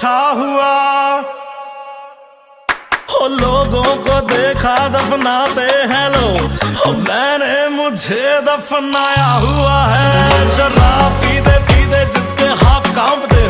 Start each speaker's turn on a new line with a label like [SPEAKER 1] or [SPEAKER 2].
[SPEAKER 1] छा हुआ। हो लोगों को देखा दफनाते हैं लोग, हो मैंने मुझे दफनाया हुआ है। शराब पीते पीते जिसके हाथ कांपते